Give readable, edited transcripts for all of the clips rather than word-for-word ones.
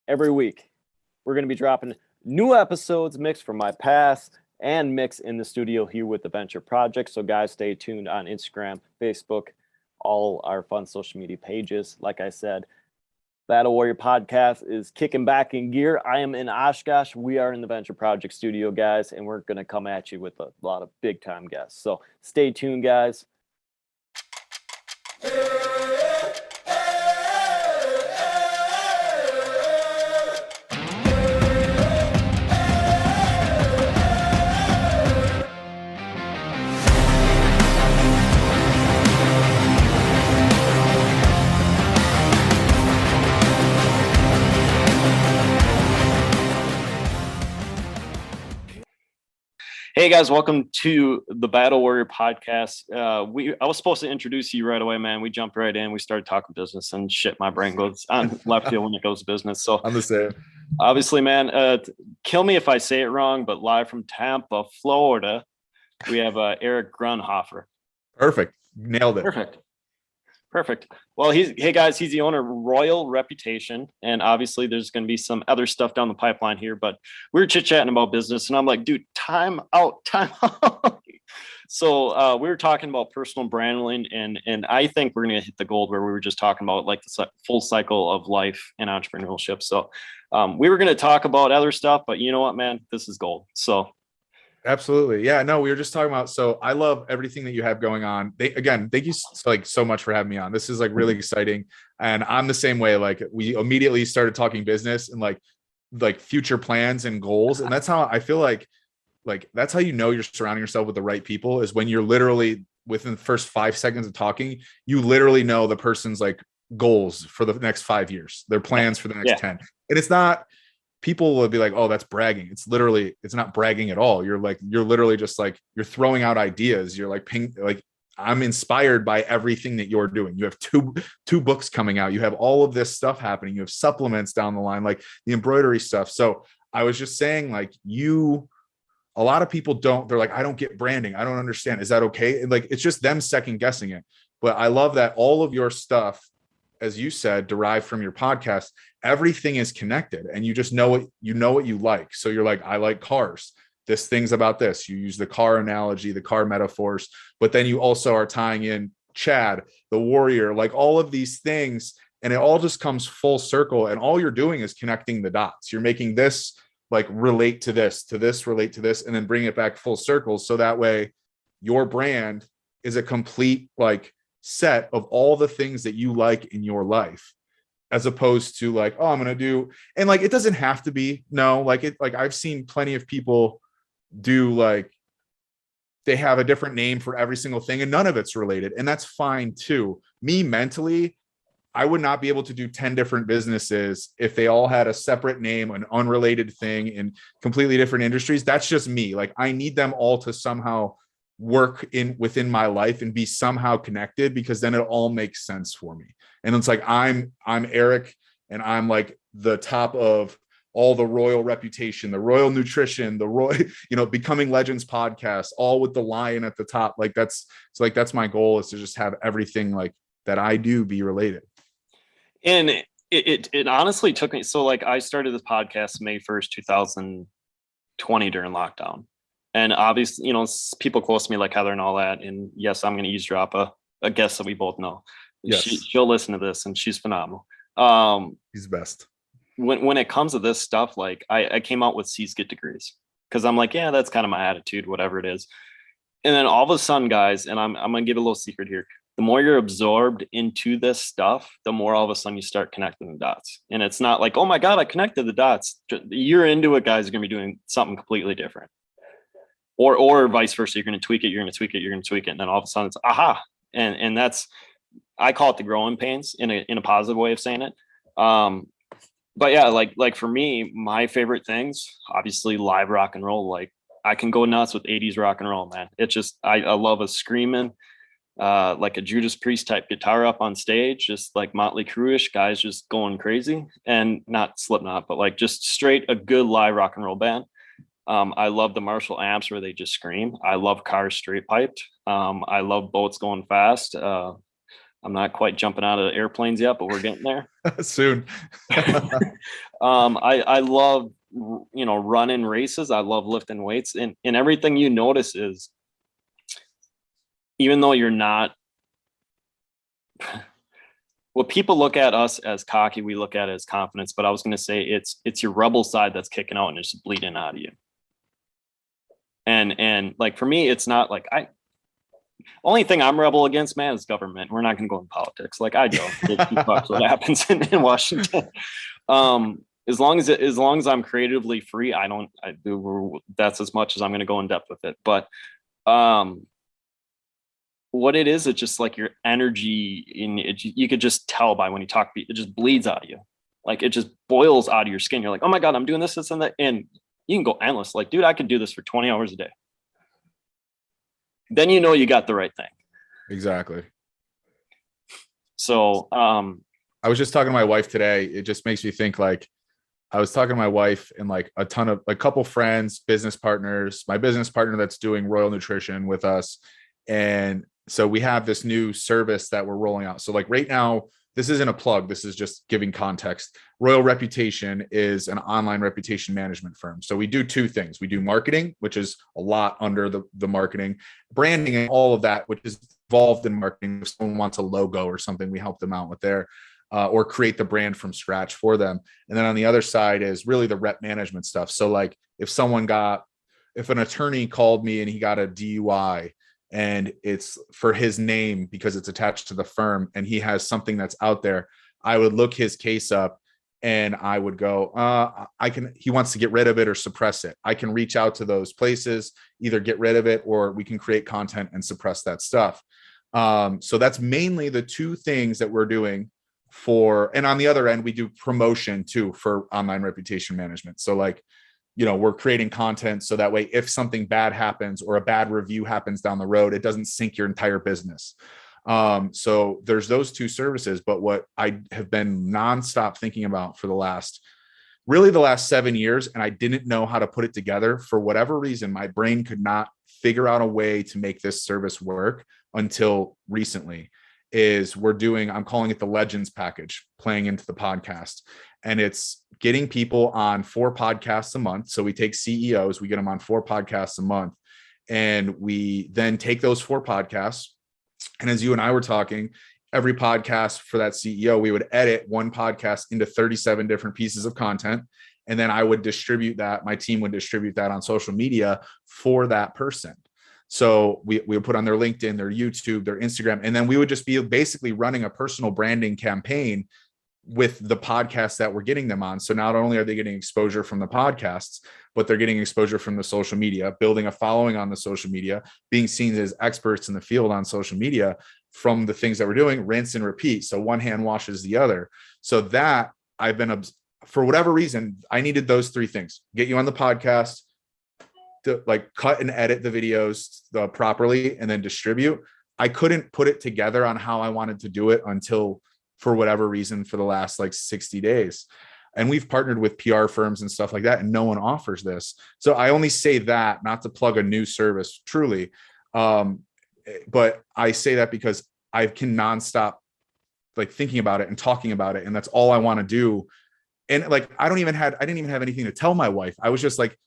every week. We're going to be dropping new episodes mixed from my past and mixed in the studio here with the Venture Project. So guys, stay tuned on Instagram, Facebook, all our fun social media pages. Like I said, Battle Warrior Podcast is kicking back in gear. I am in Oshkosh. We are in the Venture Project studio, guys, and we're going to come at you with a lot of big time guests. So stay tuned, guys. Hey guys, welcome to the Battle Warrior Podcast. I was supposed to introduce you right away, man. We jumped right in. We started talking business and shit. My brain goes on left field when it goes business. So I'm the same. Obviously, man, kill me if I say it wrong, but live from Tampa, Florida, we have Eric Grundhoefer. Perfect. Nailed it. Perfect. Well, he's the owner of Royal Reputation. And obviously there's going to be some other stuff down the pipeline here, but we were chit-chatting about business and I'm like, dude, time out. So we were talking about personal branding and I think we're going to hit the gold where we were just talking about like the full cycle of life and entrepreneurship. So we were going to talk about other stuff, but you know what, man, this is gold. So absolutely. Yeah, no, we were just talking about, so I love everything that you have going on. Thank you so much for having me on. This is like really exciting. And I'm the same way. Like we immediately started talking business and like future plans and goals. And that's how I feel like that's how you know you're surrounding yourself with the right people, is when you're literally within the first 5 seconds of talking, you literally know the person's like goals for the next 5 years, their plans for the next 10. And it's not, people will be like, oh, that's bragging. It's not bragging at all. You're literally just like, you're throwing out ideas. You're like, I'm inspired by everything that you're doing. You have two books coming out. You have all of this stuff happening. You have supplements down the line, like the embroidery stuff. So I was just saying, like, a lot of people they're like, I don't get branding. I don't understand. Is that okay? And like, it's just them second guessing it. But I love that all of your stuff, as you said, derived from your podcast, everything is connected and you just know what you like. So you're like, I like cars. This thing's about this. You use the car analogy, the car metaphors, but then you also are tying in Chad, the warrior, like all of these things. And it all just comes full circle. And all you're doing is connecting the dots. You're making this like relate to this, relate to this, and then bring it back full circle. So that way your brand is a complete like set of all the things that you like in your life, as opposed to like, oh, I'm going to do, and like, it doesn't have to be, no, like I've seen plenty of people do like, they have a different name for every single thing and none of it's related. And that's fine too. Me mentally, I would not be able to do 10 different businesses if they all had a separate name, an unrelated thing in completely different industries. That's just me. Like I need them all to somehow work within my life and be somehow connected, because then it all makes sense for me. And it's like, I'm Eric and I'm like the top of all the Royal Reputation, the Royal Nutrition, the Royal, Becoming Legends podcast, all with the lion at the top. Like that's my goal, is to just have everything like that I do be related. And it honestly took me, so like I started this podcast May 1st, 2020 during lockdown. And obviously, people close to me like Heather and all that. And yes, I'm going to eavesdrop a guest that we both know. Yes. She'll listen to this and she's phenomenal. He's the best. When it comes to this stuff, like I came out with C's get degrees because I'm like, yeah, that's kind of my attitude, whatever it is. And then all of a sudden, guys, and I'm going to give a little secret here. The more you're absorbed into this stuff, the more all of a sudden you start connecting the dots. And it's not like, oh my God, I connected the dots. You're into it, guys, are going to be doing something completely different. Or vice versa. You're going to tweak it. You're going to tweak it. And then all of a sudden it's aha. And that's, I call it the growing pains in a positive way of saying it. But yeah, like for me, my favorite things, obviously live rock and roll. Like I can go nuts with 80s rock and roll, man. It's just, I love a screaming, like a Judas Priest type guitar up on stage, just like Motley Crue-ish guys just going crazy, and not Slipknot, but like just straight a good live rock and roll band. I love the Marshall amps where they just scream. I love cars straight piped. I love boats going fast. I'm not quite jumping out of airplanes yet, but we're getting there. Soon. I love, running races. I love lifting weights, and everything you notice is, even though you're not, what people look at us as cocky, we look at it as confidence. But I was going to say it's your rebel side that's kicking out and it's bleeding out of you. And like, for me, it's not like only thing I'm rebel against, man, is government. We're not going to go in politics. Like, I don't give two fucks what happens in Washington. As long as I'm creatively free, that's as much as I'm going to go in depth with it. But what it is, it's just like your energy in it. You could just tell by when you talk, it just bleeds out of you. Like, it just boils out of your skin. You're like, oh my God, I'm doing this and that. And you can go endless. Like, dude, I could do this for 20 hours a day. Then you got the right thing. Exactly. So I was just talking to my wife today. It just makes me think, like, I was talking to my wife and like a couple friends, business partners, my business partner that's doing Royal Nutrition with us. And so we have this new service that we're rolling out. So like right now, this isn't a plug. This is just giving context. Royal Reputation is an online reputation management firm. So we do two things. We do marketing, which is a lot under the marketing, branding, and all of that, which is involved in marketing. If someone wants a logo or something, we help them out with there, or create the brand from scratch for them. And then on the other side is really the rep management stuff. So like if an attorney called me and he got a DUI, and it's for his name because it's attached to the firm and he has something that's out there, I would look his case up and I would go, he wants to get rid of it or suppress it. I can reach out to those places, either get rid of it or we can create content and suppress that stuff. So that's mainly the two things that we're doing and on the other end, we do promotion too for online reputation management. So like, we're creating content so that way, if something bad happens or a bad review happens down the road, it doesn't sink your entire business. So there's those two services. But what I have been nonstop thinking about for the last 7 years, and I didn't know how to put it together for whatever reason, my brain could not figure out a way to make this service work until recently, I'm calling it the Legends package, playing into the podcast. And it's getting people on 4 podcasts a month. So we take CEOs, we get them on 4 podcasts a month. And we then take those 4 podcasts. And as you and I were talking, every podcast for that CEO, we would edit one podcast into 37 different pieces of content. And then I would distribute that. My team would distribute that on social media for that person. So we would put on their LinkedIn, their YouTube, their Instagram, and then we would just be basically running a personal branding campaign with the podcasts that we're getting them on. So not only are they getting exposure from the podcasts, but they're getting exposure from the social media, building a following on the social media, being seen as experts in the field on social media from the things that we're doing, rinse and repeat. So one hand washes the other. So that for whatever reason, I needed those 3 things: get you on the podcast, to like cut and edit the videos properly, and then distribute. I couldn't put it together on how I wanted to do it until, for whatever reason, for the last like 60 days. And we've partnered with PR firms and stuff like that, and no one offers this. So I only say that not to plug a new service, truly. But I say that because I can nonstop like thinking about it and talking about it. And that's all I want to do. And like, I didn't even have anything to tell my wife. I was just like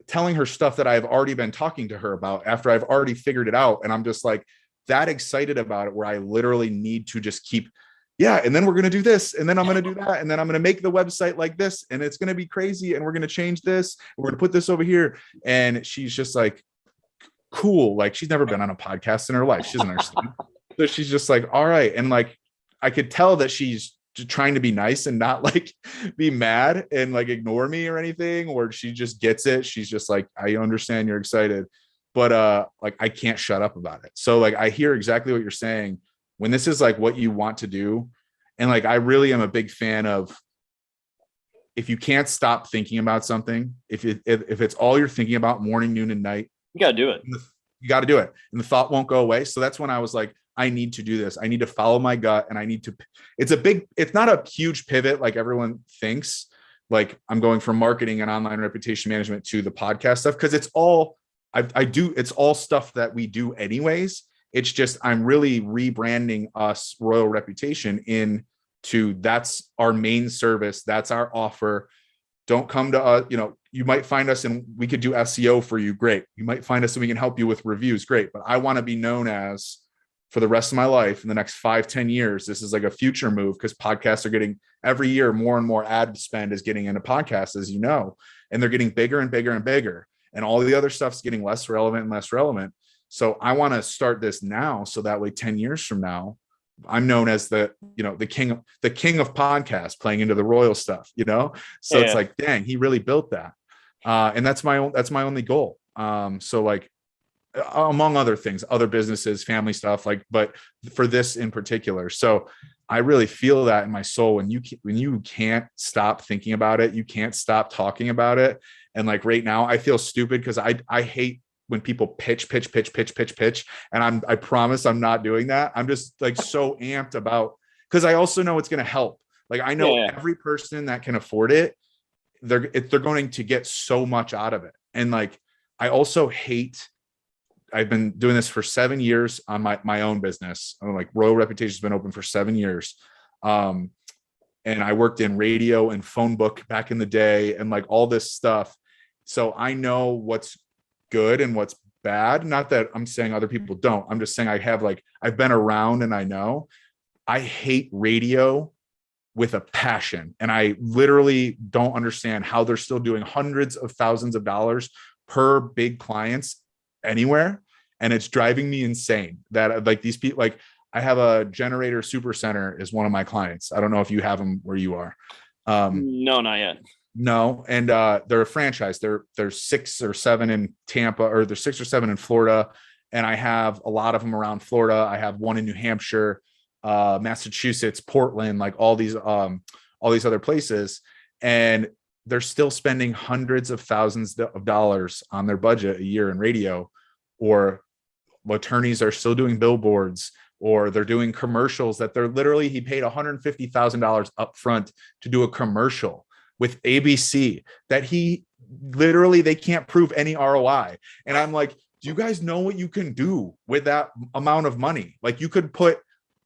telling her stuff that I've already been talking to her about after I've already figured it out. And I'm just like that excited about it, where I literally need to just keep, and then we're going to do this, and then I'm going to do that, and then I'm going to make the website like this, and it's going to be crazy, and we're going to change this, we're going to put this over here. And she's just like, cool. Like, she's never been on a podcast in her life. She doesn't understand. So she's just like, all right. And like, I could tell that she's trying to be nice and not like be mad and like ignore me or anything, or she just gets it. She's just like, I understand you're excited, but like, I can't shut up about it. So like, I hear exactly what you're saying when this is like what you want to do. And like, I really am a big fan of, if you can't stop thinking about something, if it's all you're thinking about morning, noon, and night, you got to do it. You got to do it. And the thought won't go away. So that's when I was like, I need to do this. I need to follow my gut. And it's not a huge pivot like everyone thinks. Like, I'm going from marketing and online reputation management to the podcast stuff, because it's all it's all stuff that we do anyways. It's just, I'm really rebranding us, Royal Reputation, into that's our main service. That's our offer. Don't come to us. You might find us and we could do SEO for you. Great. You might find us and we can help you with reviews. Great. But I want to be known as, for the rest of my life, in the next 5-10 years, this is like a future move, because podcasts are getting, every year, more and more ad spend is getting into podcasts, as you know, and they're getting bigger and bigger and bigger. And all the other stuff's getting less relevant and less relevant. So I want to start this now, so that way 10 years from now, I'm known as the king of podcasts, playing into the royal stuff, So it's like, dang, he really built that. And that's my only goal. So like, among other things, other businesses, family stuff, like, but for this in particular. So I really feel that in my soul, when you can't stop thinking about it, you can't stop talking about it. And like right now I feel stupid, because I hate when people pitch. And I promise I'm not doing that. I'm just like so amped about, because I also know it's going to help. Like, I know every person that can afford it, they're going to get so much out of it. And like, I also hate, I've been doing this for 7 years on my own business. I'm like, Royal Reputation's been open for 7 years. And I worked in radio and phone book back in the day, and like all this stuff. So I know what's good and what's bad. Not that I'm saying other people don't. I'm just saying I've been around and I know. I hate radio with a passion. And I literally don't understand how they're still doing hundreds of thousands of dollars per big clients anywhere. And it's driving me insane that like these people, like I have a Generator Super Center is one of my clients. I don't know if you have them where you are. No, not yet. No. And they're a franchise. There's 6 or 7 in Tampa, or there's 6 or 7 in Florida. And I have a lot of them around Florida. I have one in New Hampshire, Massachusetts, Portland, like all these other places. And they're still spending hundreds of thousands of dollars on their budget a year in radio, or attorneys are still doing billboards, or they're doing commercials that he paid $150,000 up front to do a commercial with ABC that they can't prove any ROI. And I'm like, do you guys know what you can do with that amount of money? Like, you could put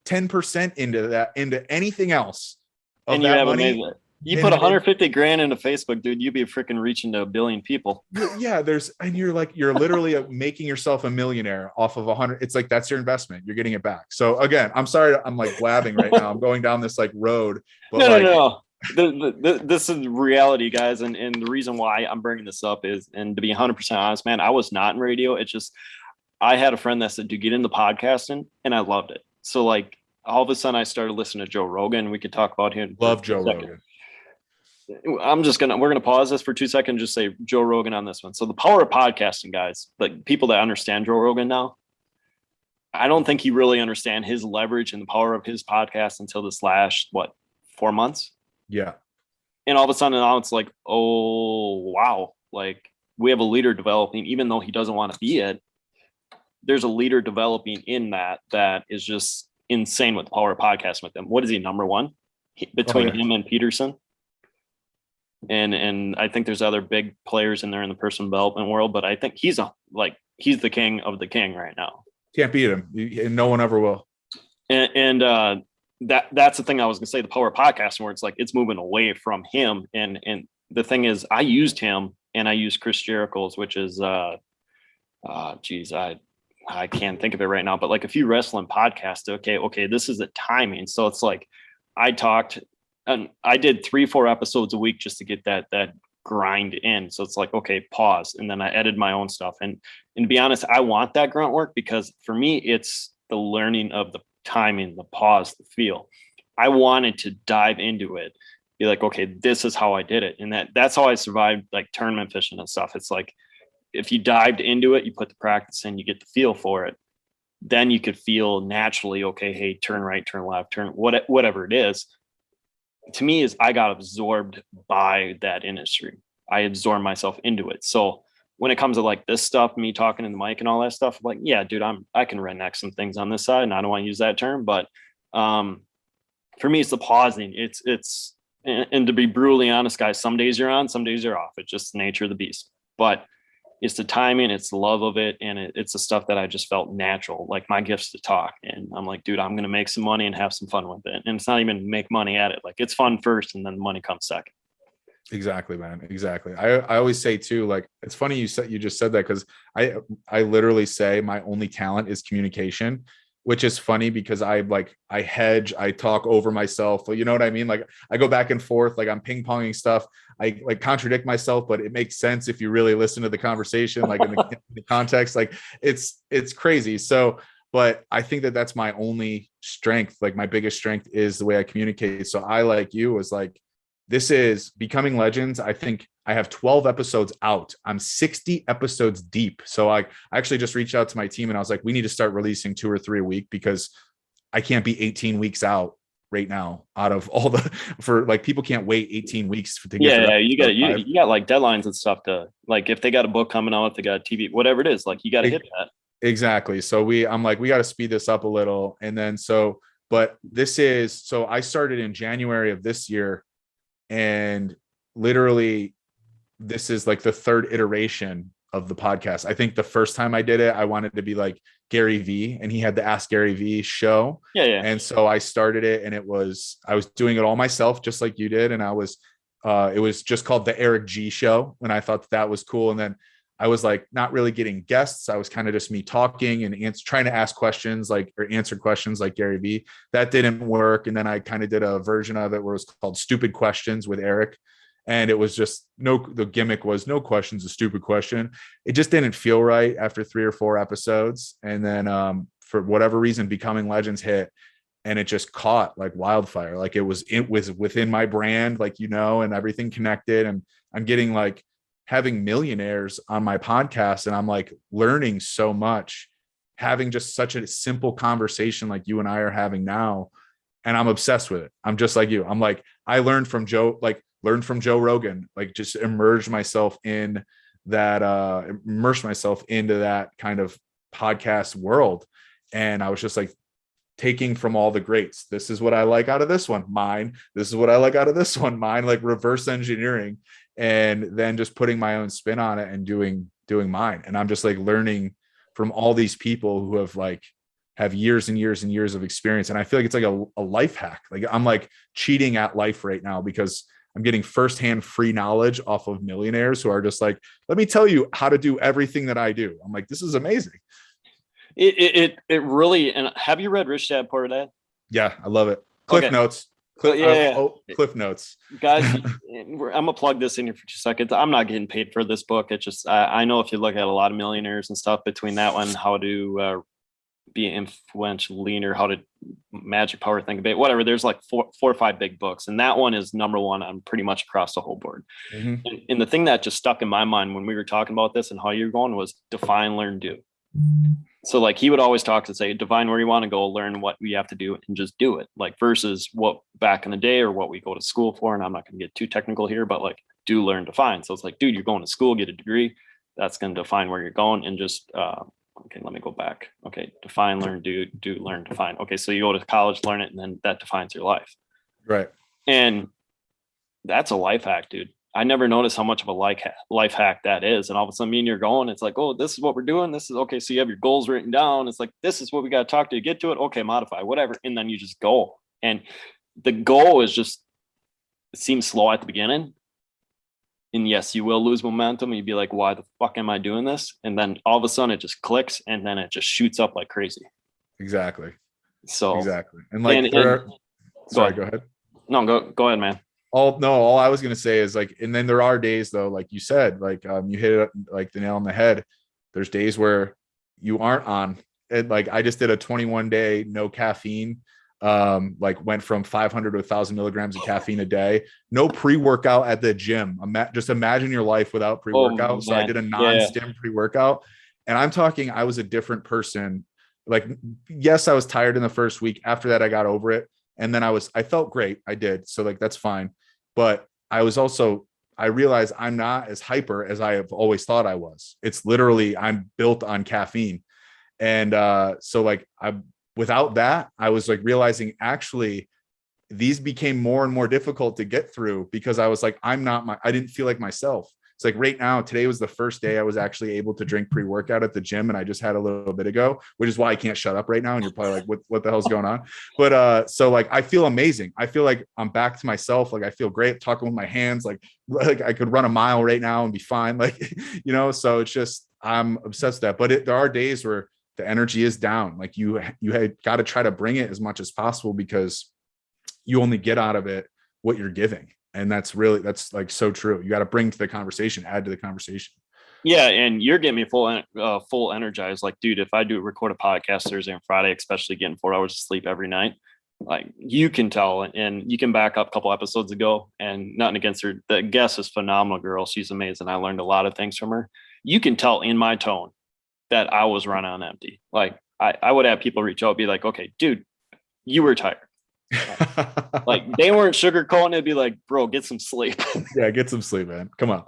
10% into anything else of and you that have money. amazing. You put 150 grand into Facebook, dude, you'd be freaking reaching to 1 billion people. Yeah, you're literally making yourself a millionaire off of 100. It's like, that's your investment. You're getting it back. So again, I'm sorry, I'm like blabbing right now. I'm going down this like road. But no. This is reality, guys. And the reason why I'm bringing this up is, and to be 100% honest, man, I was not in radio. It's just, I had a friend that said to get into podcasting, and I loved it. So like, all of a sudden I started listening to Joe Rogan. We could talk about him. Love Joe Rogan. We're gonna pause this for 2 seconds and just say Joe Rogan on this one. So the power of podcasting, guys, like people that understand Joe Rogan now, I don't think he really understand his leverage and the power of his podcast until this last 4 months. Yeah. And all of a sudden now it's like, oh wow, like we have a leader developing, even though he doesn't want to be it. There's a leader developing in that is just insane with the power of podcasting with them. What is he, number one between him and Peterson? And I think there's other big players in there in the personal development world, but I think he's the king of the king right now. Can't beat him, and no one ever will. And that's the thing I was gonna say, the power of podcasting, where it's like it's moving away from him. And the thing is, I used him, and I used Chris Jericho's, which is I can't think of it right now, but like a few wrestling podcasts. Okay, this is the timing. So it's like I talked. And I did 3-4 episodes a week just to get that grind in. So it's like, okay, pause. And then I edited my own stuff. And to be honest, I want that grunt work, because for me, it's the learning of the timing, the pause, the feel. I wanted to dive into it, be like, okay, this is how I did it. And that's how I survived like tournament fishing and stuff. It's like, if you dived into it, you put the practice in, you get the feel for it. Then you could feel naturally, okay, hey, turn right, turn left, turn whatever it is. To me, is I got absorbed by that industry. I absorbed myself into it. So when it comes to like this stuff, me talking in the mic and all that stuff, like, yeah, dude, I can redneck some things on this side, and I don't want to use that term, but for me, it's the pausing. It's and to be brutally honest, guys, some days you're on, some days you're off. It's just the nature of the beast. But it's the timing, it's the love of it, and it's the stuff that I just felt natural. Like my gift's to talk, and I'm like, dude, I'm gonna make some money and have some fun with it. And it's not even make money at it. Like it's fun first, and then the money comes second. Exactly, man. Exactly. I always say too, like, it's funny you just said that, because I literally say my only talent is communication, which is funny because I hedge, I talk over myself. You know what I mean? Like I go back and forth, like I'm ping ponging stuff. I like contradict myself, but it makes sense if you really listen to the conversation, like in the context. Like it's crazy. So, but I think that that's my only strength. Like my biggest strength is the way I communicate. So I, like you, was like, this is Becoming Legends. I think I have 12 episodes out. I'm 60 episodes deep. So I actually just reached out to my team and I was like, we need to start releasing 2 or 3 a week, because I can't be 18 weeks out right now out of all the, for like, people can't wait 18 weeks to get Yeah, you got like deadlines and stuff to, like, if they got a book coming out, if they got a TV, whatever it is, like you got to hit that. Exactly. So I'm like, we got to speed this up a little. And then, but so I started in January of this year, and literally this is like the third iteration of the podcast. I think the first time I did it, I wanted to be like Gary V, and he had the Ask Gary V show. Yeah. And so I started it, and I was doing it all myself, just like you did. And it was just called the Eric G Show. And I thought that was cool. And then I was like, not really getting guests. I was kind of just me talking and trying to ask questions, like, or answer questions like Gary Vee. That didn't work. And then I kind of did a version of it where it was called Stupid Questions with Eric. And it was just the gimmick was no question's a stupid question. It just didn't feel right after 3 or 4 episodes. And then for whatever reason, Becoming Legends hit, and it just caught like wildfire. Like it was within my brand, like, and everything connected. And I'm getting like, having millionaires on my podcast, and I'm like learning so much, having just such a simple conversation like you and I are having now. And I'm obsessed with it. I'm just like you. I'm like, I learned from Joe Rogan, like just immerse myself into that kind of podcast world. And I was just like taking from all the greats. This is what I like out of this one, mine. This is what I like out of this one, mine, like reverse engineering, and then just putting my own spin on it and doing mine. And I'm just like learning from all these people who have years and years and years of experience. And I feel like it's like a life hack. Like I'm like cheating at life right now, because I'm getting firsthand free knowledge off of millionaires who are just like, let me tell you how to do everything that I do. I'm like, this is amazing. It really, and have you read Rich Dad Poor Dad? Yeah, I love it. Cliff Notes. Cliff Notes. Guys, I'm gonna plug this in here for 2 seconds. I'm not getting paid for this book. It's just I know if you look at a lot of millionaires and stuff, between that one, how to be influential leader, how to magic power, think about whatever, there's like 4 or 5 big books, and that one is number one on pretty much across the whole board. Mm-hmm. And the thing that just stuck in my mind when we were talking about this and how you're going was define, learn, do. So like he would always talk to say, define where you want to go, learn what we have to do, and just do it. Like versus what back in the day or what we go to school for. And I'm not going to get too technical here, but like do, learn, define. So it's like, dude, you're going to school, get a degree. That's going to define where you're going. And just, okay, let me go back. Okay. Define, learn, do, learn, define. Okay. So you go to college, learn it, and then that defines your life. Right. And that's a life hack, dude. I never noticed how much of a life hack that is. And all of a sudden, me and you're going, it's like, oh, this is what we're doing. This is okay. So you have your goals written down. It's like, this is what we got to talk to get to it. Okay, modify, whatever. And then you just go. And the goal is just, it seems slow at the beginning. And yes, you will lose momentum. You'd be like, why the fuck am I doing this? And then all of a sudden it just clicks, and then it just shoots up like crazy. Exactly. So exactly. And like, go ahead. No, go ahead, man. All I was going to say is like, and then there are days though, like you said, like you hit it like the nail on the head. There's days where you aren't on it. Like I just did a 21-day no caffeine, like went from 500 to 1,000 milligrams of caffeine a day, no pre-workout at the gym. Just imagine your life without pre-workout. So I did a non-stim pre-workout, and I'm talking, I was a different person. Like, yes, I was tired in the first week. After that, I got over it. And then I felt great. I did. So like, that's fine. But I realized I'm not as hyper as I have always thought I was. It's literally, I'm built on caffeine. And so like, without that, I was like realizing actually these became more and more difficult to get through, because I was like, I didn't feel like myself. It's like right now, today was the first day I was actually able to drink pre-workout at the gym, and I just had a little bit ago, which is why I can't shut up right now. And you're probably like, what the hell's going on? But so like I feel amazing. I feel like I'm back to myself. Like I feel great talking with my hands. Like I could run a mile right now and be fine. Like, so it's just, I'm obsessed with that. But there are days where the energy is down. Like you had got to try to bring it as much as possible, because you only get out of it what you're giving. And that's like so true. You got to bring to the conversation, add to the conversation. Yeah, and you're getting me full energized. Like, dude, if I do record a podcast Thursday and Friday, especially getting 4 hours of sleep every night, like you can tell, and you can back up a couple episodes ago, and nothing against her. The guest is phenomenal, girl. She's amazing. I learned a lot of things from her. You can tell in my tone that I was running on empty. Like I would have people reach out, be like, okay, dude, you were tired. Like they weren't sugarcoating it, be like, bro, get some sleep. Yeah, get some sleep, man. Come on.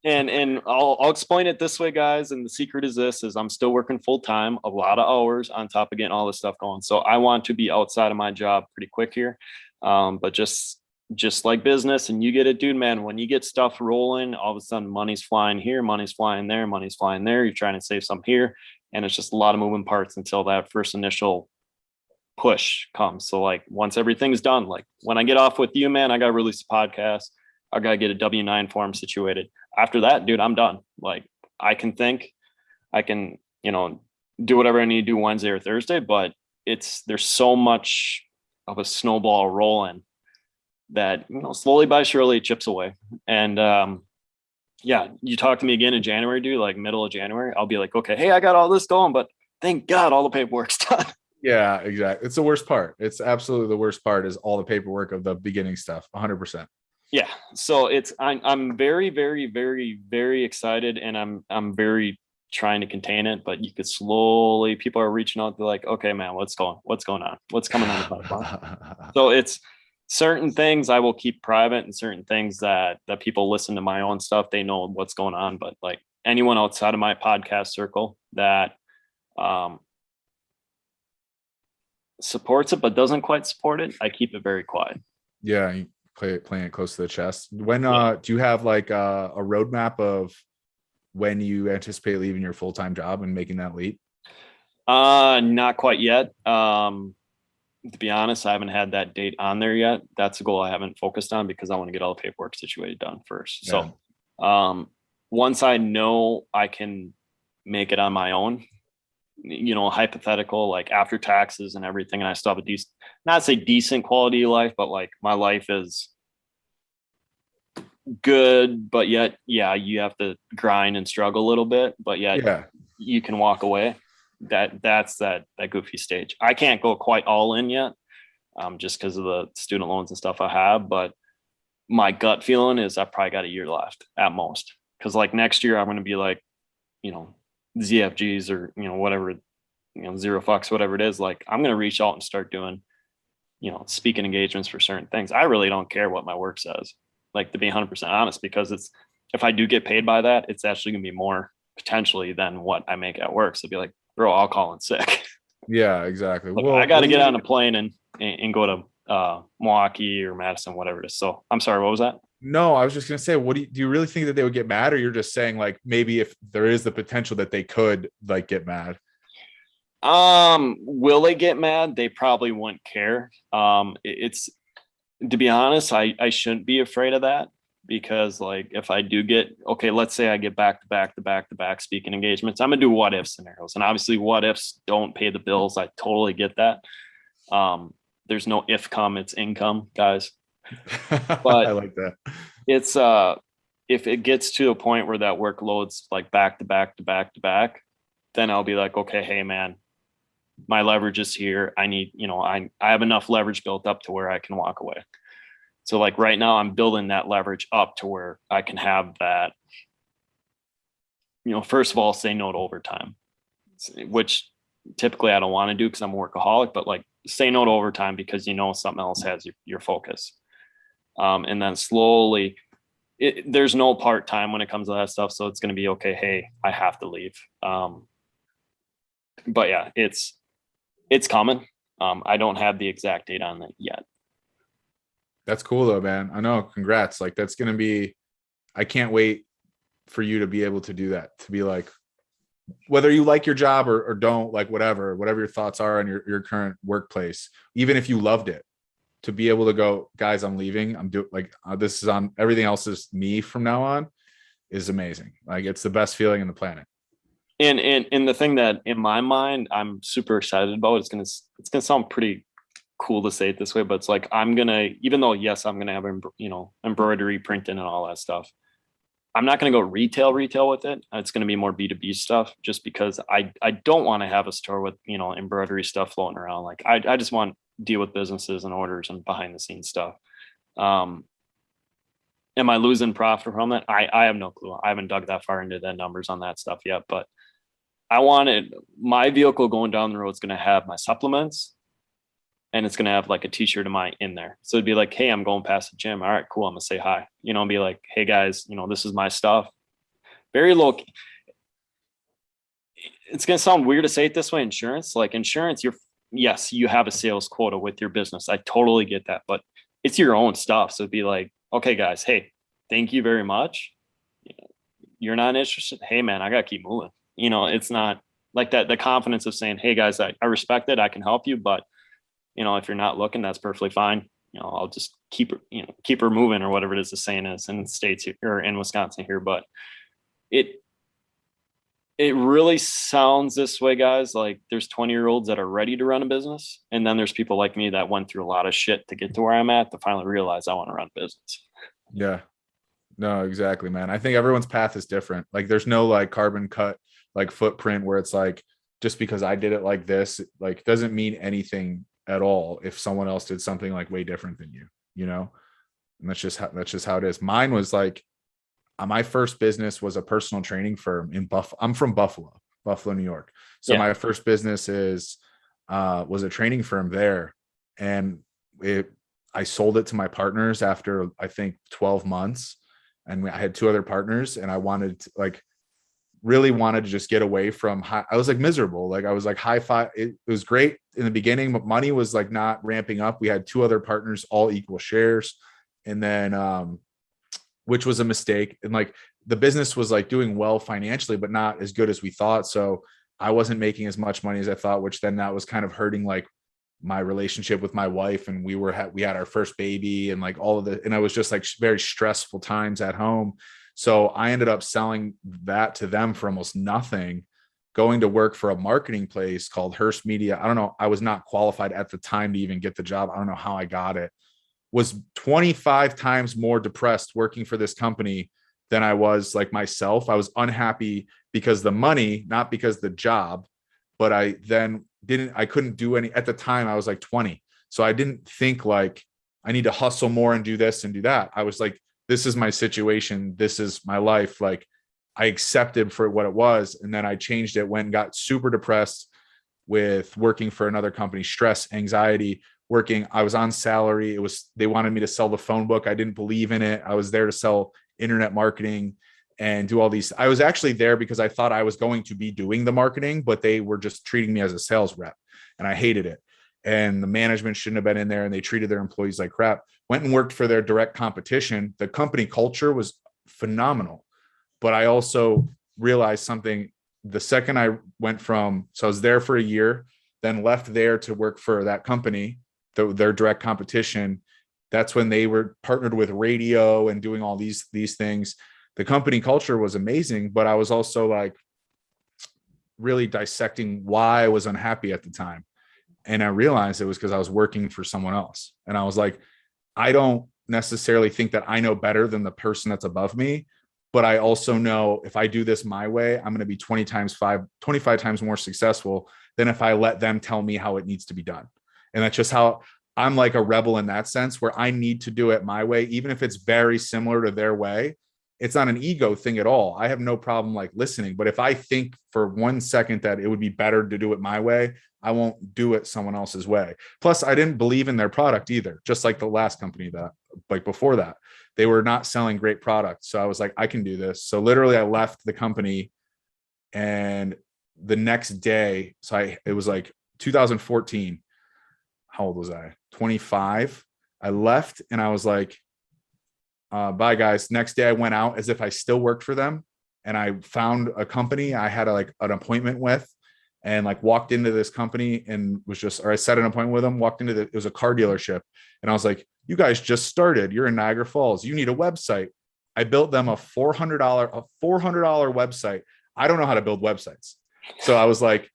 And I'll explain it this way, guys. And the secret is this: is I'm still working full time, a lot of hours on top of getting all this stuff going. So I want to be outside of my job pretty quick here. But just like business, and you get it, dude, man, when you get stuff rolling, all of a sudden money's flying here, money's flying there, money's flying there. You're trying to save some here. And it's just a lot of moving parts until that first initial push comes. So like once everything's done, like when I get off with you, man, I got to release a podcast. I got to get a W-9 form situated. After that, dude, I'm done. Like I can think, I can, do whatever I need to do Wednesday or Thursday, but there's so much of a snowball rolling that, slowly by surely it chips away. And, yeah, you talk to me again in January, dude, like middle of January, I'll be like, okay, hey, I got all this going, but thank God all the paperwork's done. Yeah, exactly. It's the worst part. It's absolutely the worst part is all the paperwork of the beginning stuff. 100%. Yeah. So I'm very, very, very, very excited, and I'm very trying to contain it, but you could slowly, people are reaching out. They're like, okay, man, what's going on? What's coming on the pipeline? So it's certain things I will keep private, and certain things that people listen to my own stuff, they know what's going on. But like anyone outside of my podcast circle that, supports it but doesn't quite support it, I keep it very quiet. Yeah, you playing it close to the chest. When do you have like a roadmap of when you anticipate leaving your full-time job and making that leap? Not quite yet. To be honest, I haven't had that date on there yet. That's a goal I haven't focused on, because I want to get all the paperwork situated done first. Yeah. So once I know I can make it on my own, hypothetical, like after taxes and everything, and I still have a not say decent quality of life, but like my life is good, but yet, yeah, you have to grind and struggle a little bit, but yet you can walk away. That's that goofy stage. I can't go quite all in yet, just because of the student loans and stuff I have, but my gut feeling is I probably got a year left at most. Because like next year I'm going to be like, ZFGs or, whatever, zero fucks, whatever it is. Like I'm going to reach out and start doing, speaking engagements for certain things. I really don't care what my work says, like to be 100% honest, because if I do get paid by that, it's actually going to be more potentially than what I make at work. So be like, bro, I'll call in sick. Yeah, exactly. Well, I got to get on a plane and go to Milwaukee or Madison, whatever it is. So I'm sorry, what was that? No, I was just going to say, what do you really think that they would get mad, or you're just saying like, maybe if there is the potential that they could like get mad? Will they get mad? They probably wouldn't care. It's, to be honest, I shouldn't be afraid of that, because like if I do get, okay, let's say I get back to back speaking engagements, I'm gonna do what if scenarios, and obviously what ifs don't pay the bills. I totally get that. There's no if come, it's income, guys. But I like that. It's if it gets to a point where that workload's like back to back, then I'll be like, okay, hey man, my leverage is here. I need, I have enough leverage built up to where I can walk away. So like right now I'm building that leverage up to where I can have that, first of all, say no to overtime, which typically I don't want to do because I'm a workaholic, but like say no to overtime because something else has your focus. And then slowly there's no part-time when it comes to that stuff. So it's going to be, okay, hey, I have to leave. But yeah, it's coming. I don't have the exact date on it yet. That's cool though, man. I know. Congrats. Like that's going to be, I can't wait for you to be able to do that, to be like, whether you like your job or don't, like whatever your thoughts are on your current workplace, even if you loved it, to be able to go, guys, I'm leaving. I'm doing like, this is on, everything else is me from now on, is amazing. Like it's the best feeling in the planet. And the thing that in my mind I'm super excited about, it's gonna sound pretty cool to say it this way, but it's like I'm gonna, even though yes, I'm gonna have embroidery, printing, and all that stuff. I'm not going to go retail with it. It's going to be more B2B stuff, just because I don't want to have a store with, embroidery stuff floating around. Like I just want to deal with businesses and orders and behind the scenes stuff. Am I losing profit from that? I have no clue. I haven't dug that far into the numbers on that stuff yet, but I wanted my vehicle going down the road is going to have my supplements, and it's going to have like a t-shirt of mine in there. So it'd be like, hey, I'm going past the gym. All right, cool. I'm going to say hi, and be like, hey guys, this is my stuff. Very low. It's going to sound weird to say it this way. Insurance, yes, you have a sales quota with your business. I totally get that, but it's your own stuff. So it'd be like, okay guys, hey, thank you very much. You're not interested. Hey man, I got to keep moving. It's not like that. The confidence of saying, hey guys, I respect it. I can help you, but if you're not looking, that's perfectly fine. I'll just keep her moving, or whatever it is the saying is in the States here, or in Wisconsin here. But it really sounds this way, guys. Like there's 20-year-olds that are ready to run a business. And then there's people like me that went through a lot of shit to get to where I'm at, to finally realize I want to run a business. Yeah, no, exactly, man. I think everyone's path is different. Like there's no like carbon cut, like footprint where it's like, just because I did it like this, like doesn't mean anything at all if someone else did something like way different than you, and that's just how it is. Mine was like, my first business was a personal training firm in Buffalo. I'm from Buffalo, New York. So my first business was a training firm there, and I sold it to my partners after I think 12 months, and I had two other partners, and I really wanted to just get away from I was like miserable. Like I was like high five. It was great in the beginning, but money was like not ramping up. We had two other partners, all equal shares. And then, which was a mistake. And like the business was like doing well financially, but not as good as we thought. So I wasn't making as much money as I thought, which then that was kind of hurting like my relationship with my wife. And we had our first baby and like all of the, and I was just like very stressful times at home. So I ended up selling that to them for almost nothing, going to work for a marketing place called Hearst Media. I don't know. I was not qualified at the time to even get the job. I don't know how I got it. Was 25 times more depressed working for this company than I was like myself. I was unhappy because the money, not because the job, but I couldn't do any at the time. I was like 20. So I didn't think like I need to hustle more and do this and do that. I was like, this is my situation. This is my life. Like I accepted for what it was. And then I changed it, went and got super depressed with working for another company, stress, anxiety, working. I was on salary. They wanted me to sell the phone book. I didn't believe in it. I was there to sell internet marketing and do all these. I was actually there because I thought I was going to be doing the marketing, but they were just treating me as a sales rep, and I hated it. And the management shouldn't have been in there, and they treated their employees like crap. Went and worked for their direct competition. The company culture was phenomenal, but I also realized something the second I went so I was there for a year, then left there to work for that company, their direct competition. That's when they were partnered with radio and doing all these things. The company culture was amazing, but I was also like really dissecting why I was unhappy at the time. And I realized it was because I was working for someone else. And I was like, I don't necessarily think that I know better than the person that's above me, but I also know if I do this my way, I'm going to be 25 times more successful than if I let them tell me how it needs to be done. And that's just how I'm like a rebel in that sense, where I need to do it my way, even if it's very similar to their way. It's not an ego thing at all. I have no problem like listening, but if I think for 1 second that it would be better to do it my way, I won't do it someone else's way. Plus, I didn't believe in their product either. Just like the last company that, like before that, they were not selling great products. So I was like, I can do this. So literally I left the company, and the next day, it was like 2014. How old was I? 25. I left, and I was like, Bye guys. Next day I went out as if I still worked for them. And I found a company I had like an appointment with, and like walked into this company and I set an appointment with them, walked into it was a car dealership. And I was like, you guys just started, you're in Niagara Falls, you need a website. I built them a $400 website. I don't know how to build websites. So I was like,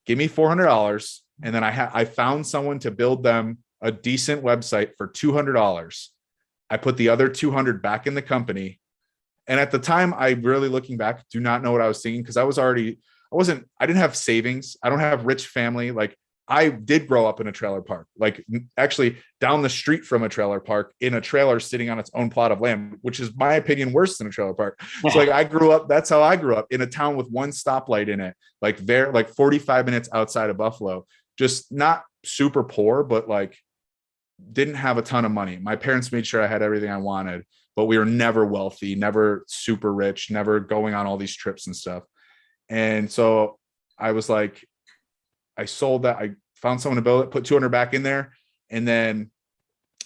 give me $400. And then I found someone to build them a decent website for $200. I put the other 200 back in the company. And at the time, I really, looking back, do not know what I was thinking, because I didn't have savings. I don't have rich family. Like, I did grow up in a trailer park, like actually down the street from a trailer park, in a trailer sitting on its own plot of land, which is, my opinion, worse than a trailer park. So like that's how I grew up, in a town with one stoplight in it, like 45 minutes outside of Buffalo, just not super poor, but like didn't have a ton of money. My parents made sure I had everything I wanted, but we were never wealthy, never super rich, never going on all these trips and stuff. And so I was like, I sold that. I found someone to build it, put 200 back in there. And then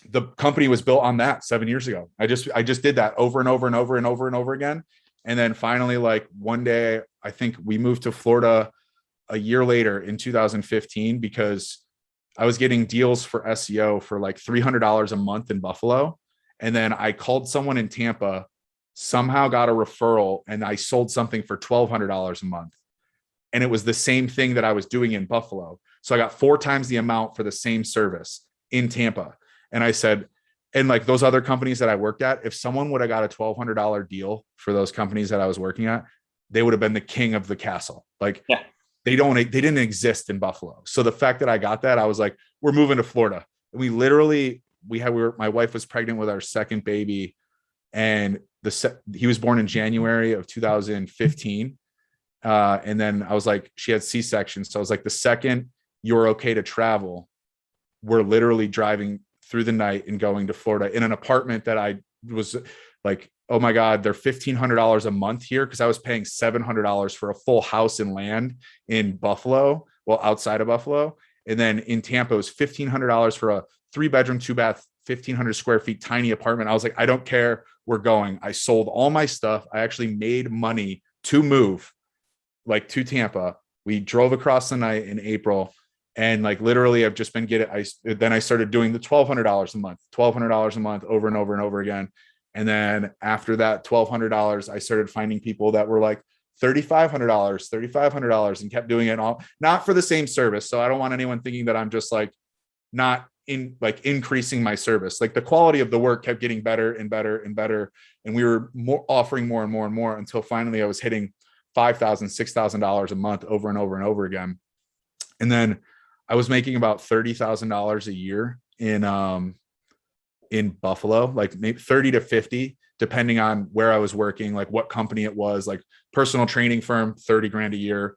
the company was built on that 7 years ago. I just did that over and over and over and over and over again. And then finally, like one day, I think we moved to Florida a year later in 2015, because I was getting deals for SEO for like $300 a month in Buffalo. And then I called someone in Tampa, somehow got a referral, and I sold something for $1,200 a month. And it was the same thing that I was doing in Buffalo. So I got 4 times the amount for the same service in Tampa. And I said, and like those other companies that I worked at, if someone would have got a $1,200 deal for those companies that I was working at, they would have been the king of the castle. Like, they didn't exist in Buffalo. So the fact that I got that, I was like, we're moving to Florida. And my wife was pregnant with our second baby, and he was born in January of 2015. And then I was like, she had C-section. So I was like, the second you're okay to travel, we're literally driving through the night and going to Florida in an apartment that I was like, oh my God, they're $1,500 a month here, because I was paying $700 for a full house and land in Buffalo, well, outside of Buffalo. And then in Tampa, it was $1,500 for a 3-bedroom, 2-bath, 1,500 square feet, tiny apartment. I was like, I don't care. We're going. I sold all my stuff. I actually made money to move like to Tampa. We drove across the night in April, and like literally I've just been then I started doing the $1,200 a month over and over and over again. And then after that $1,200, I started finding people that were like $3,500, and kept doing it all, not for the same service. So I don't want anyone thinking that I'm just like not increasing my service. Like, the quality of the work kept getting better and better and better. And we were offering more and more and more, until finally I was hitting $5,000, $6,000 a month over and over and over again. And then I was making about $30,000 a year in Buffalo, like maybe 30 to 50, depending on where I was working, like what company it was. Like, personal training firm, 30 grand a year.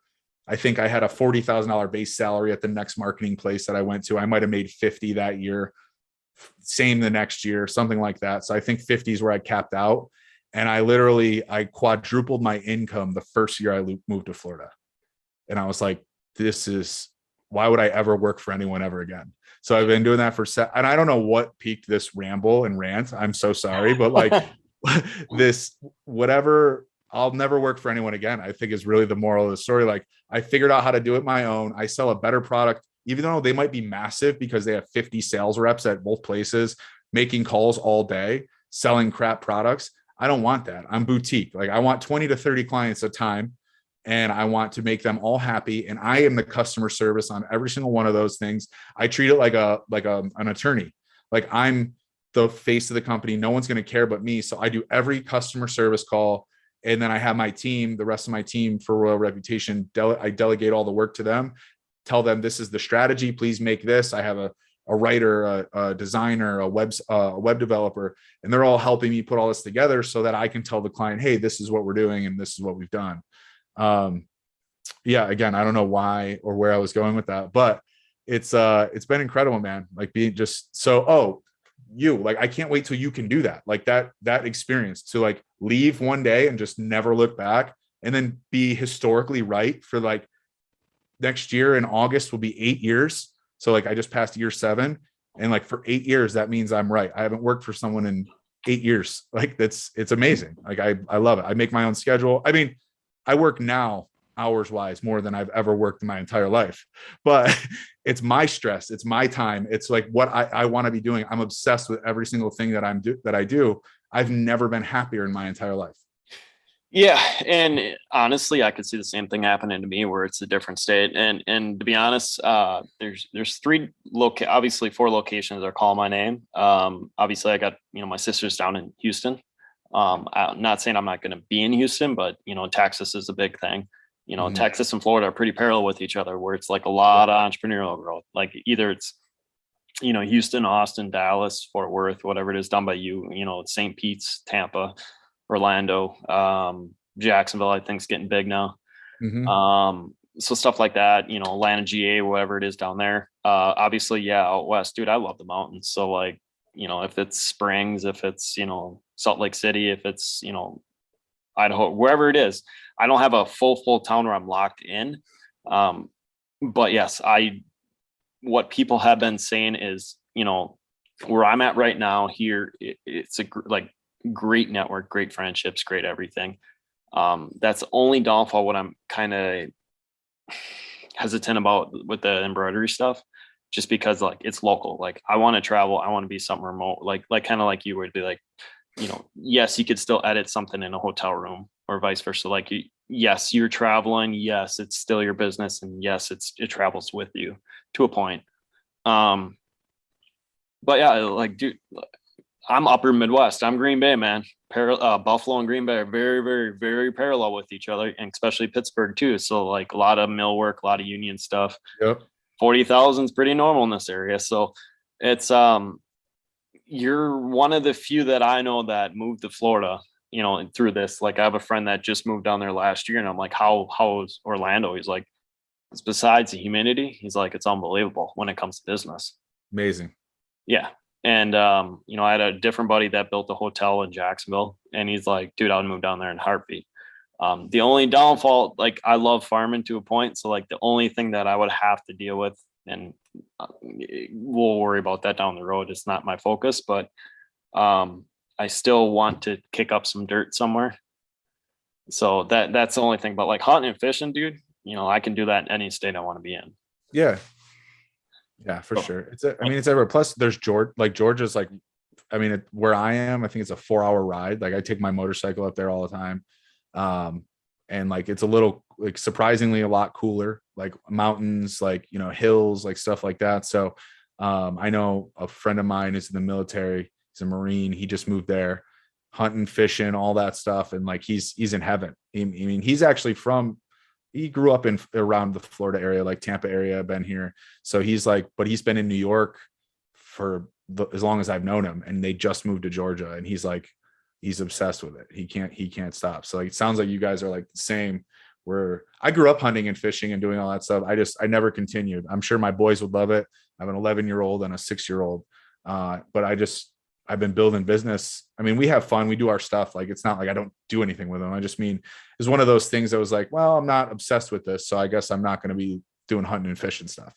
I think I had a $40,000 base salary at the next marketing place that I went to. I might've made 50 that year, same the next year, something like that. So I think 50 is where I capped out. And I quadrupled my income the first year I moved to Florida. And I was like, why would I ever work for anyone ever again? So I've been doing that and I don't know what peaked this ramble and rant. I'm so sorry, but like I'll never work for anyone again, I think, is really the moral of the story. Like, I figured out how to do it my own. I sell a better product, even though they might be massive, because they have 50 sales reps at both places, making calls all day, selling crap products. I don't want that. I'm boutique. Like, I want 20 to 30 clients at a time, and I want to make them all happy. And I am the customer service on every single one of those things. I treat it like an attorney. Like, I'm the face of the company. No one's going to care but me. So I do every customer service call. And then I have my team, the rest of my team for Royal Reputation. I delegate all the work to them, tell them, this is the strategy, please make this. I have a writer, a designer, a web developer, and they're all helping me put all this together so that I can tell the client, hey, this is what we're doing and this is what we've done. Again, I don't know why or where I was going with that, but it's been incredible, man. Like, being just so, I can't wait till you can do that. Like, that experience to like leave one day and just never look back, and then be historically right for like next year in August will be 8 years. So like, I just passed year 7, and like for 8 years, that means I'm right. I haven't worked for someone in 8 years. Like it's amazing. Like I love it. I make my own schedule. I mean, I work now hours wise more than I've ever worked in my entire life, but it's my stress. It's my time. It's like what I want to be doing. I'm obsessed with every single thing that I do. I've never been happier in my entire life. Yeah, and honestly, I could see the same thing happening to me where it's a different state. And to be honest, there's obviously 4 locations are calling my name. Obviously, I got my sister's down in Houston. I'm not saying I'm not going to be in Houston, but Texas is a big thing. Texas and Florida are pretty parallel with each other, where it's like a lot of entrepreneurial growth. Like either it's Houston, Austin, Dallas, Fort Worth, whatever it is down by St. Pete's, Tampa, Orlando, Jacksonville, I think is getting big now. So stuff like that, Atlanta, GA, whatever it is down there. Obviously, yeah, out west, dude, I love the mountains. So like, if it's Springs, if it's, Salt Lake City, if it's, Idaho, wherever it is, I don't have a full town where I'm locked in. But yes, what people have been saying is, where I'm at right now here, it's a great network, great friendships, great everything. That's the only downfall what I'm kind of hesitant about with the embroidery stuff, just because like it's local. Like I want to travel, I want to be something remote, like kind of like you would be like, yes, you could still edit something in a hotel room or vice versa. Like yes, you're traveling, yes, it's still your business, and yes, it travels with you to a point. But yeah, like dude, I'm upper Midwest. I'm Green Bay, man. Buffalo and Green Bay are very, very, very parallel with each other, and especially Pittsburgh too. So like a lot of mill work, a lot of union stuff. Yep. 40,000 is pretty normal in this area. So it's you're one of the few that I know that moved to Florida, through this. Like I have a friend that just moved down there last year, and I'm like, how is Orlando? He's like, it's besides the humidity, he's like, it's unbelievable when it comes to business. Amazing. Yeah. And I had a different buddy that built a hotel in Jacksonville, and he's like, dude, I would move down there in a heartbeat. The only downfall, like I love farming to a point. So like the only thing that I would have to deal with, and we'll worry about that down the road, it's not my focus, but I still want to kick up some dirt somewhere. So that's the only thing. But like hunting and fishing, dude, I can do that in any state I want to be in. Yeah. Yeah, for sure. It's everywhere. Plus there's Georgia's like, where I am, I think it's a 4-hour ride. Like I take my motorcycle up there all the time. And like, it's a little like surprisingly a lot cooler, like mountains, like, hills, like stuff like that. So, I know a friend of mine is in the military. He's a Marine. He just moved there, hunting, fishing, all that stuff. And like, he's in heaven. He's actually he grew up around the Florida area, like Tampa area, been here. So he's like, but he's been in New York for as long as I've known him, and they just moved to Georgia, and he's like, he's obsessed with it. He can't stop. So like, it sounds like you guys are like the same, where I grew up hunting and fishing and doing all that stuff. I never continued. I'm sure my boys would love it. I have an 11-year-old and a 6-year-old. But I've been building business. We have fun. We do our stuff. Like, it's not like I don't do anything with them. I just mean, it's one of those things that was like, well, I'm not obsessed with this, so I guess I'm not going to be doing hunting and fishing stuff,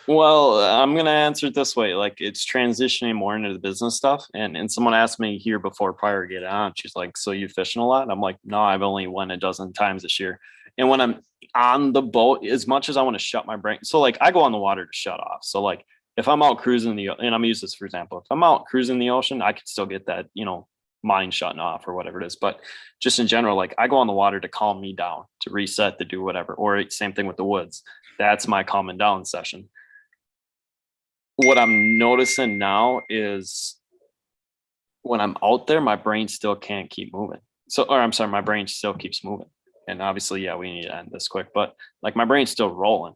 Well, I'm going to answer it this way. Like, it's transitioning more into the business stuff. And someone asked me here before prior to get on, she's like, so you fishing a lot? And I'm like, no, I've only went a dozen times this year. And when I'm on the boat, as much as I want to shut my brain. So like, I go on the water to shut off. So like, if I'm out cruising and I'm gonna use this for example, if I'm out cruising the ocean, I could still get that, mind shutting off or whatever it is. But just in general, like I go on the water to calm me down, to reset, to do whatever, or same thing with the woods. That's my calming down session. What I'm noticing now is when I'm out there, my brain still can't keep moving. My brain still keeps moving. And obviously, yeah, we need to end this quick, but like my brain's still rolling.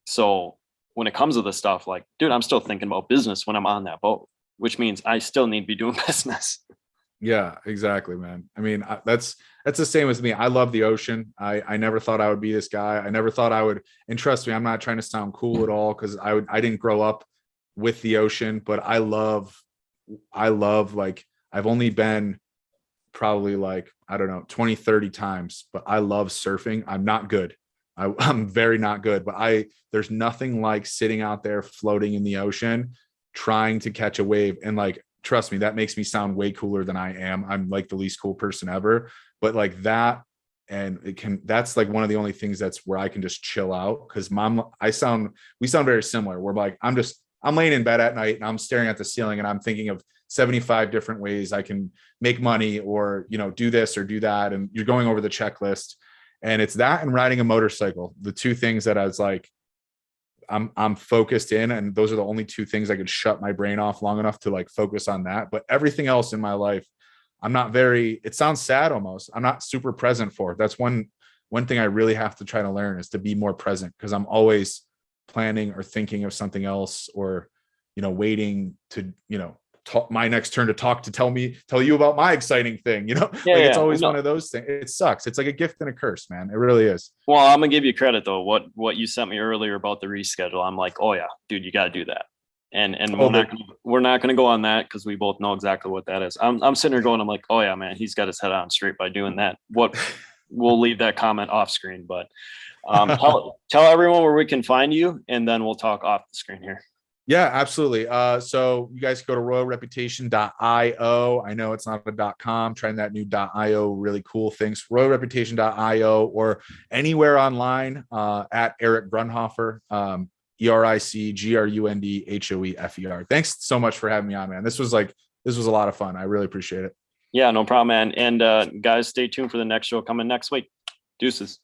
So when it comes to this stuff, like, dude, I'm still thinking about business when I'm on that boat, which means I still need to be doing business. Yeah, exactly, man. That's the same as me. I love the ocean. I never thought I would be this guy. I never thought I would, and trust me, I'm not trying to sound cool at all, because I didn't grow up with the ocean, but I love like, I've only been probably like, I don't know, 20, 30 times, but I love surfing. I'm not good. I'm very not good, but there's nothing like sitting out there floating in the ocean, trying to catch a wave. And like, trust me, that makes me sound way cooler than I am. I'm like the least cool person ever, but like that, and that's like one of the only things that's where I can just chill out. Cause we sound very similar. We're like, I'm laying in bed at night and I'm staring at the ceiling and I'm thinking of 75 different ways I can make money, or, do this or do that. And you're going over the checklist, and it's that and riding a motorcycle. The two things that I was like, I'm focused in, and those are the only two things I could shut my brain off long enough to like focus on that. But everything else in my life, I'm not very, it sounds sad almost, I'm not super present for. That's one thing I really have to try to learn, is to be more present, because I'm always planning or thinking of something else, or, waiting to, my next turn to tell you about my exciting thing, it's always one of those things. It sucks. It's like a gift and a curse, man. It really is. Well, I'm gonna give you credit though. What you sent me earlier about the reschedule, I'm like, oh yeah, dude, you got to do that. And we're not gonna go on that, because we both know exactly what that is. I'm sitting here going, I'm like, oh yeah, man, he's got his head on straight by doing that. We'll leave that comment off screen, but tell everyone where we can find you, and then we'll talk off the screen here. Yeah, absolutely. So you guys go to royalreputation.io. I know it's not a .com, trying that new .io, really cool things. royalreputation.io, or anywhere online at Eric Grundhoefer, EricGrundhoefer. Thanks so much for having me on, man. This was a lot of fun. I really appreciate it. Yeah, no problem, man. And guys, stay tuned for the next show coming next week. Deuces.